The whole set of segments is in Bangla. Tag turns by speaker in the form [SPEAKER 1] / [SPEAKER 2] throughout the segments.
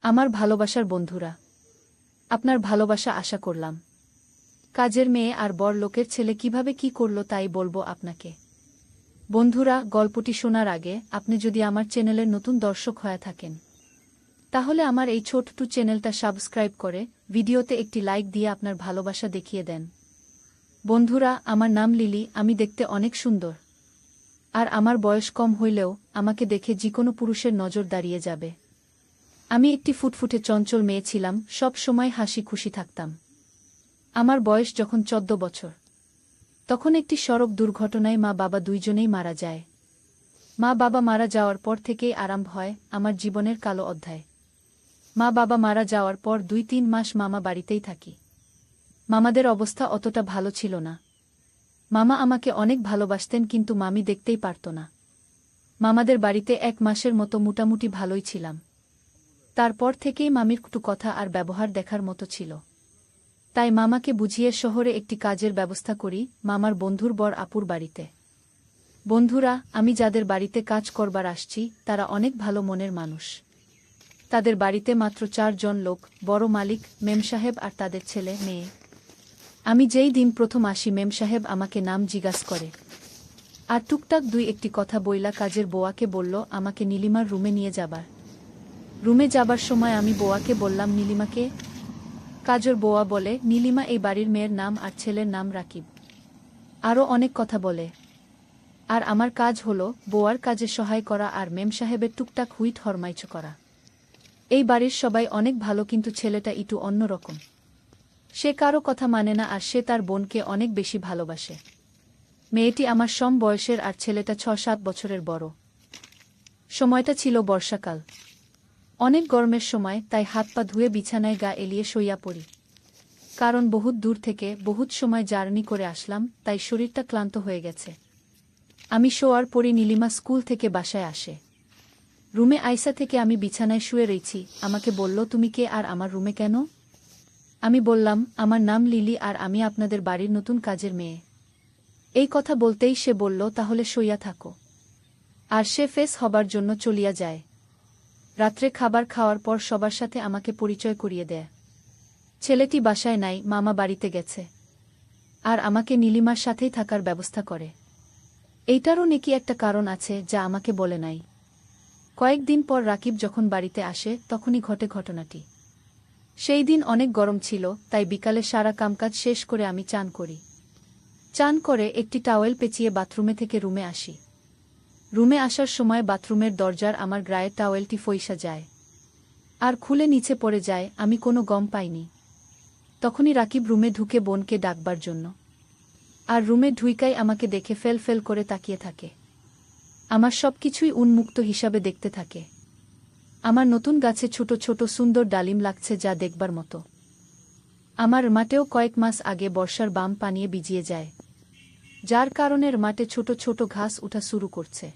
[SPEAKER 1] আমার ভালোবাসার বন্ধুরা, আপনার ভালোবাসা আশা করলাম। কাজের মেয়ে আর বড় লোকের ছেলে কিভাবে কি করল তাই বলবো আপনাকে। বন্ধুরা, গল্পটি শোনার আগে আপনি যদি আমার চ্যানেলের নতুন দর্শক হয়ে থাকেন তাহলে আমার এই ছোট্ট চ্যানেলটা সাবস্ক্রাইব করে ভিডিওতে একটি লাইক দিয়ে আপনার ভালোবাসা দেখিয়ে দেন। বন্ধুরা, আমার নাম লিলি, আমি দেখতে অনেক সুন্দর। আর আমার বয়স কম হইলেও আমাকে দেখে যে কোনো পুরুষের নজর দাঁড়িয়ে যাবে। আমি একটি ফুটফুটে চঞ্চল মেয়ে ছিলাম, সব সময় হাসি খুশি থাকতাম। আমার বয়স যখন 14 বছর, তখন একটি সড়ক দুর্ঘটনায় মা বাবা দুইজনেই মারা যায়। মা বাবা মারা যাওয়ার পর থেকেই আরম্ভ হয় আমার জীবনের কালো অধ্যায়। মা বাবা মারা যাওয়ার পর 2-3 মাস মামা বাড়িতেই থাকি। মামাদের অবস্থা অতটা ভালো ছিল না। মামা আমাকে অনেক ভালোবাসতেন, কিন্তু মামি দেখতেই পারত না। মামাদের বাড়িতে 1 মাসের মতো মোটামুটি ভালোই ছিলাম। তারপর থেকেই মামির একটু কথা আর ব্যবহার দেখার মতো ছিল। তাই মামাকে বুঝিয়ে শহরে একটি কাজের ব্যবস্থা করি মামার বন্ধুর বর আপুর বাড়িতে। বন্ধুরা, আমি যাদের বাড়িতে কাজ করবার আসছি তারা অনেক ভালো মনের মানুষ। তাদের বাড়িতে মাত্র 4 জন লোক, বড় মালিক, মেম সাহেব আর তাদের ছেলে মেয়ে। আমি যেই দিন প্রথম আসি মেম সাহেব আমাকে নাম জিজ্ঞাস করে আর টুকটাক 2-1টি কথা বইলা কাজের বোয়াকে বলল আমাকে নীলিমার রুমে নিয়ে যাবার। রুমে যাবার সময় আমি বোয়াকে বললাম, নীলিমাকে? কাজের বোয়া বলে, নীলিমা এই বাড়ির মেয়ের নাম আর ছেলের নাম রাকিব। আরও অনেক কথা বলে। আর আমার কাজ হলো বোয়ার কাজে সহায় করা আর মেম সাহেবের টুকটাক হুইট হরমাইচ করা। এই বাড়ির সবাই অনেক ভালো, কিন্তু ছেলেটা একটু অন্যরকম। সে কারো কথা মানে না আর সে তার বোনকে অনেক বেশি ভালোবাসে। মেয়েটি আমার সম বয়সের আর ছেলেটা 6-7 বছরের বড়। সময়টা ছিল বর্ষাকাল, অনেক গরমের সময়, তাই হাত পা ধুয়ে বিছানায় গা এলিয়ে শইয়া পড়ি। কারণ বহুত দূর থেকে বহুত সময় জার্নি করে আসলাম, তাই শরীরটা ক্লান্ত হয়ে গেছে। আমি শোয়ার পরই নীলিমা স্কুল থেকে বাসায় আসে। রুমে আইসা থেকে আমি বিছানায় শুয়ে রয়েছি, আমাকে বলল, তুমি কে আর আমার রুমে কেন? আমি বললাম, আমার নাম লিলি আর আমি আপনাদের বাড়ির নতুন কাজের মেয়ে। এই কথা বলতেই সে বলল, তাহলে শইয়া থাকো। আর সে ফেস হবার জন্য চলিয়া যায়। রাত্রে খাবার খাওয়ার পর সবার সাথে আমাকে পরিচয় করিয়ে দেয়। ছেলেটি বাসায় নাই, মামা বাড়িতে গেছে। আর আমাকে নীলিমার সাথেই থাকার ব্যবস্থা করে। এইটারও নাকি একটা কারণ আছে যা আমাকে বলে নাই। কয়েকদিন পর রাকিব যখন বাড়িতে আসে তখনই ঘটে ঘটনাটি। সেই দিন অনেক গরম ছিল, তাই বিকালে সারা কামকাজ শেষ করে আমি চান করি। চান করে একটি টাওয়েল পেঁচিয়ে বাথরুমে থেকে রুমে আসি। রুমে আসার সময় বাথরুমের দরজার আমার গায়ের টাওয়েলটি ফইসা যায় আর খুলে নিচে পড়ে যায়। আমি কোনো গম পাইনি। তখনই রাকিব রুমে ঢুকে বোনকে ডাকবার জন্য। আর রুমে ঢুইকাই আমাকে দেখে ফেল ফেল করে তাকিয়ে থাকে। আমার সবকিছুই উন্মুক্ত হিসাবে দেখতে থাকে। আমার নতুন গাছে ছোট ছোট সুন্দর ডালিম লাগছে, যা দেখবার মতো। আমার মাঠেও কয়েক মাস আগে বর্ষার বাম পানিয়ে ভিজিয়ে যায়, যার কারণে মাঠে ছোট ছোট ঘাস উঠা শুরু করছে।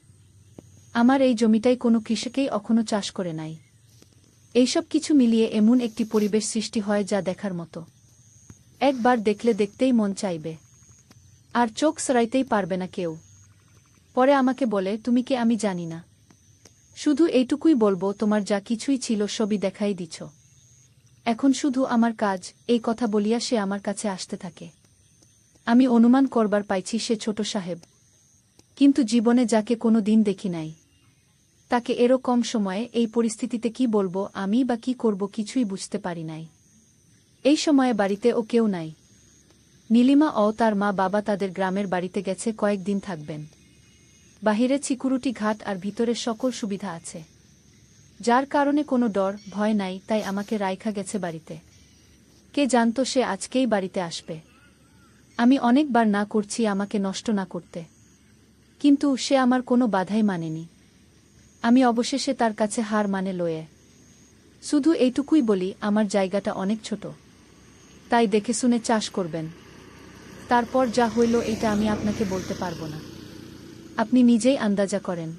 [SPEAKER 1] আমার এই জমিটাই কোনো কৃষকেই এখনো চাষ করে নাই। এইসব কিছু মিলিয়ে এমন একটি পরিবেশ সৃষ্টি হয় যা দেখার মতো। একবার দেখলে দেখতেই মন চাইবে, আর চোখ সরাইতেই পারবে না কেউ। পরে আমাকে বলে, তুমি কে আমি জানি না, শুধু এইটুকুই বলবো, তোমার যা কিছুই ছিল সবই দেখাই দিছ। এখন শুধু আমার কাজ। এই কথা বলিয়া সে আমার কাছে আসতে থাকে। আমি অনুমান করবার পাইছি সে ছোট সাহেব, কিন্তু জীবনে যাকে কোনো দিন দেখি নাই তাকে এরকম সময়ে এই পরিস্থিতিতে কি বলবো আমি বা কি করব কিছুই বুঝতে পারি নাই। এই সময়ে বাড়িতে ও কেউ নাই। নীলিমা ও তার মা বাবা তাদের গ্রামের বাড়িতে গেছে, কয়েকদিন থাকবেন। বাহিরে সিকিউরিটি ঘাট আর ভিতরে সকল সুবিধা আছে, যার কারণে কোনো ডর ভয় নাই। তাই আমাকে রাইখা গেছে বাড়িতে। কে জানতো সে আজকেই বাড়িতে আসবে। আমি অনেকবার না করছি আমাকে নষ্ট না করতে, কিন্তু সে আমার কোনো বাধাই মানেনি। আমি অবশেষে তার কাছে হার মানে লয়ে শুধু এইটুকুই বলি, আমার জায়গাটা অনেক ছোট, তাই দেখে শুনে চাষ করবেন। তারপর যা হইল এটা আমি আপনাকে বলতে পারবো না, আপনি নিজেই আন্দাজা করেন।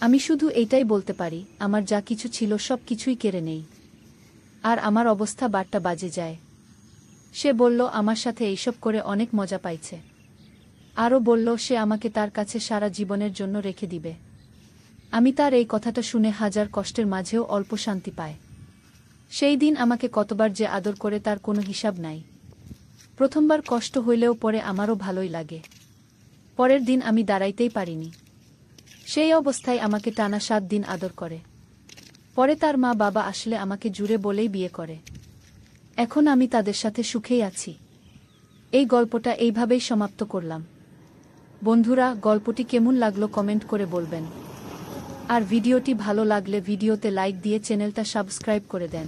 [SPEAKER 1] আমি শুধু এইটাই বলতে পারি, আমার যা কিছু ছিল সব কিছুই কেড়ে নেই, আর আমার অবস্থা 12টা বাজে যায়। সে বলল আমার সাথে এইসব করে অনেক মজা পাইছে। আরও বলল সে আমাকে তার কাছে সারা জীবনের জন্য রেখে দিবে। আমি তার এই কথাটা শুনে হাজার কষ্টের মাঝেও অল্প শান্তি পাই। সেই দিন আমাকে কতবার যে আদর করে তার কোনো হিসাব নাই। প্রথমবার কষ্ট হইলেও পরে আমারও ভালোই লাগে। পরের দিন আমি দাঁড়াইতেই পারিনি। সেই অবস্থায় আমাকে টানা 7 দিন আদর করে। পরে তার মা বাবা আসলে আমাকে জুড়ে বলেই বিয়ে করে। এখন আমি তাদের সাথে সুখেই আছি। এই গল্পটা এইভাবেই সমাপ্ত করলাম। বন্ধুরা, গল্পটি কেমন লাগলো কমেন্ট করে বলবেন। আর ভিডিওটি ভালো লাগলে ভিডিওতে লাইক দিয়ে চ্যানেলটা সাবস্ক্রাইব করে দেন।